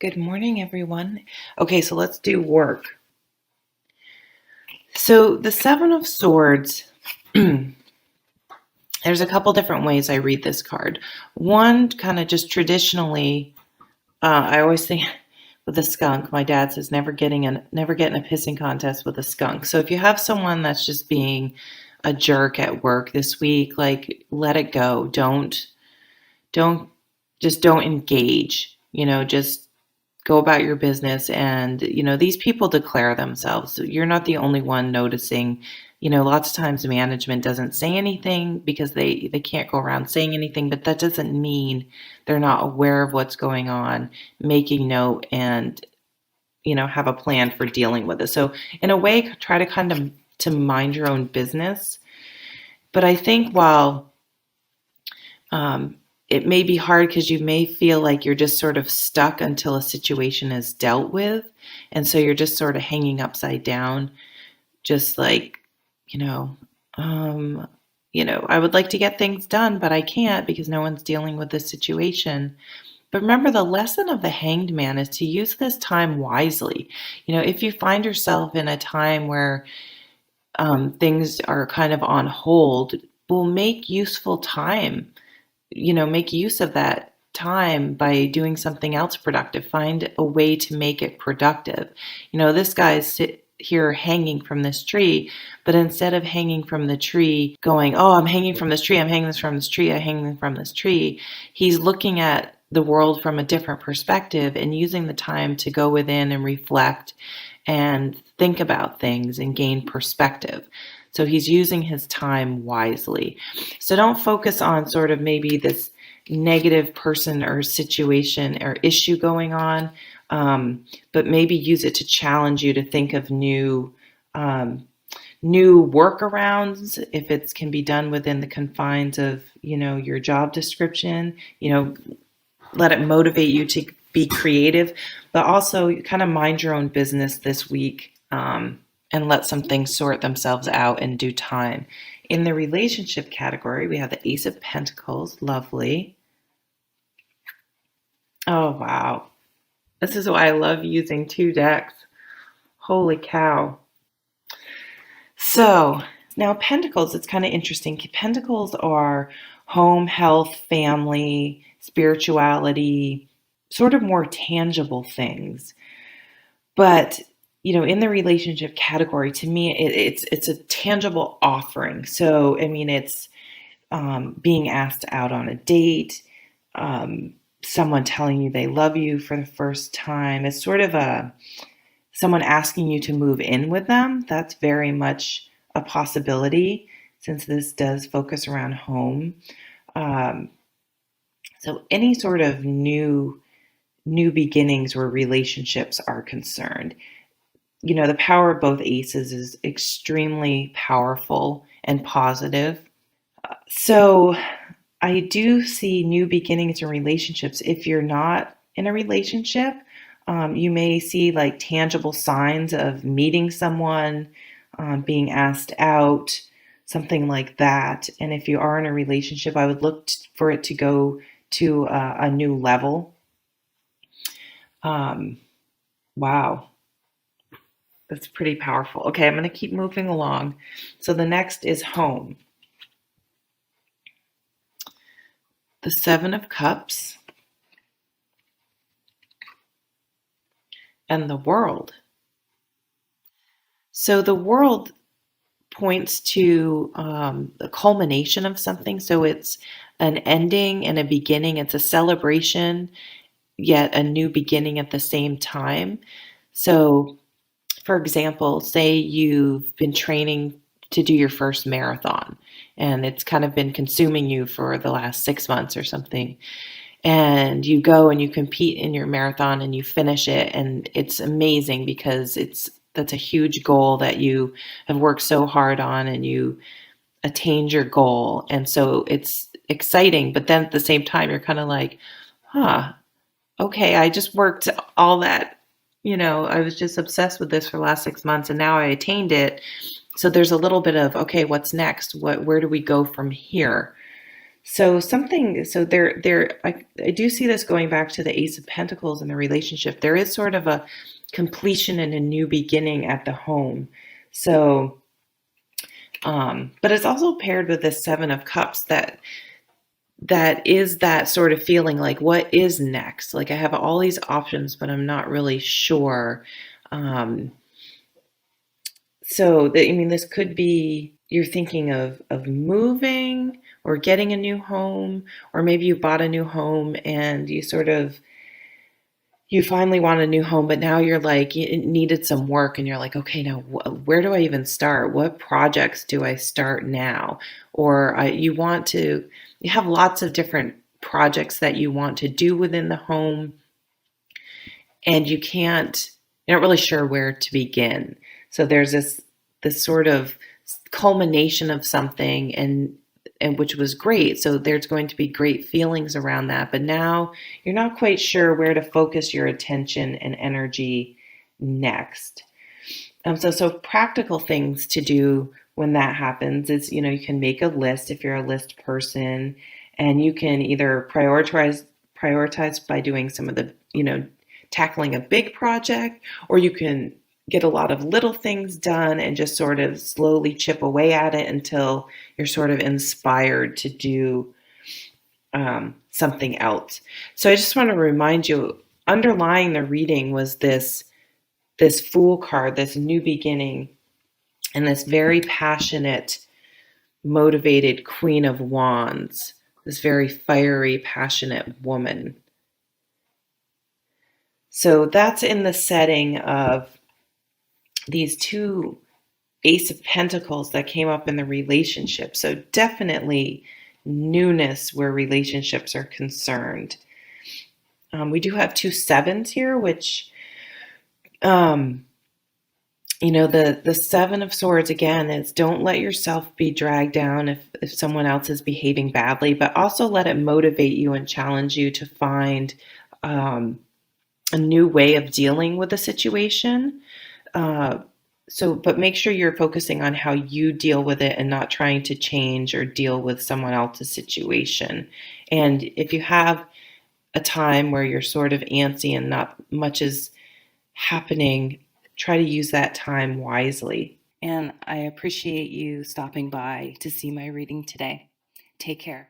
Good morning, everyone. Okay, so let's do work. So the Seven of Swords, there's a couple different ways I read this card. One, kind of just traditionally, I always think with a skunk. My dad says never get in a pissing contest with a skunk. So if you have someone that's just being a jerk at work this week, like let it go. Don't don't engage. Just go about your business. And these people declare themselves. So you're not the only one noticing. Lots of times management doesn't say anything because they can't go around saying anything, but that doesn't mean they're not aware of what's going on, making note, and have a plan for dealing with it. So in a way, try to kind of to mind your own business. But I think while it may be hard because you may feel like you're just sort of stuck until a situation is dealt with. And so you're just sort of hanging upside down, just like, you know, um, I would like to get things done, but I can't because no one's dealing with this situation. But remember, the lesson of the hanged man is to use this time wisely. If you find yourself in a time where things are kind of on hold, will make useful time. Make use of that time by doing something else productive. Find a way to make it productive. This guy's here hanging from this tree, but instead of hanging from the tree going, oh, I'm hanging from this tree, I'm hanging from this tree, I'm hanging from this tree, he's looking at the world from a different perspective and using the time to go within and reflect and think about things and gain perspective. So he's using his time wisely. So don't focus on sort of maybe this negative person or situation or issue going on, but maybe use it to challenge you to think of new workarounds if it can be done within the confines of your job description. Let it motivate you to be creative, but also kind of mind your own business this week, and let some things sort themselves out in due time. In the relationship category, we have the Ace of Pentacles. Lovely. Oh, wow. This is why I love using two decks. Holy cow. So now Pentacles, it's kind of interesting. Pentacles are home, health, family, spirituality, sort of more tangible things. But in the relationship category, to me, it's a tangible offering. So I mean, it's being asked out on a date, someone telling you they love you for the first time. It's sort of someone asking you to move in with them. That's very much a possibility since this does focus around home. So any sort of new beginnings where relationships are concerned. The power of both aces is extremely powerful and positive. So I do see new beginnings in relationships. If you're not in a relationship, you may see like tangible signs of meeting someone, being asked out, something like that. And if you are in a relationship, I would look for it to go to a new level. Wow. That's pretty powerful. Okay, I'm going to keep moving along. So the next is home. The Seven of Cups and the World. So the World points to the culmination of something. So it's an ending and a beginning. It's a celebration, yet a new beginning at the same time. So for example, say you've been training to do your first marathon and it's kind of been consuming you for the last 6 months or something. And you go and you compete in your marathon and you finish it. And it's amazing because that's a huge goal that you have worked so hard on and you attained your goal. And so it's exciting. But then at the same time, you're kind of like, okay, I just worked all that. I was just obsessed with this for the last 6 months and now I attained it. So there's a little bit of, okay, what's next? Where do we go from here? So I do see this going back to the Ace of Pentacles in the relationship. There is sort of a completion and a new beginning at the home. So, but it's also paired with the Seven of Cups that is that sort of feeling like, what is next? Like I have all these options, but I'm not really sure. Um, this could be you're thinking of moving or getting a new home, or maybe you bought a new home and you finally want a new home, but now you're like, it needed some work, and you're like, okay, now where do I even start? What projects do I start now? Or you have lots of different projects that you want to do within the home, and you're not really sure where to begin. So there's this sort of culmination of something, and which was great. So there's going to be great feelings around that. But now you're not quite sure where to focus your attention and energy next. So practical things to do when that happens is, you can make a list if you're a list person, and you can either prioritize by doing some of the, tackling a big project, or you can get a lot of little things done and just sort of slowly chip away at it until you're sort of inspired to do something else. So I just want to remind you, underlying the reading was this Fool card, this new beginning, and this very passionate, motivated Queen of Wands, this very fiery, passionate woman. So that's in the setting of these two Ace of Pentacles that came up in the relationship. So definitely newness where relationships are concerned. We do have two sevens here, which, the Seven of Swords again is, don't let yourself be dragged down if someone else is behaving badly, but also let it motivate you and challenge you to find a new way of dealing with the situation. But make sure you're focusing on how you deal with it and not trying to change or deal with someone else's situation. And if you have a time where you're sort of antsy and not much is happening, try to use that time wisely. And I appreciate you stopping by to see my reading today. Take care.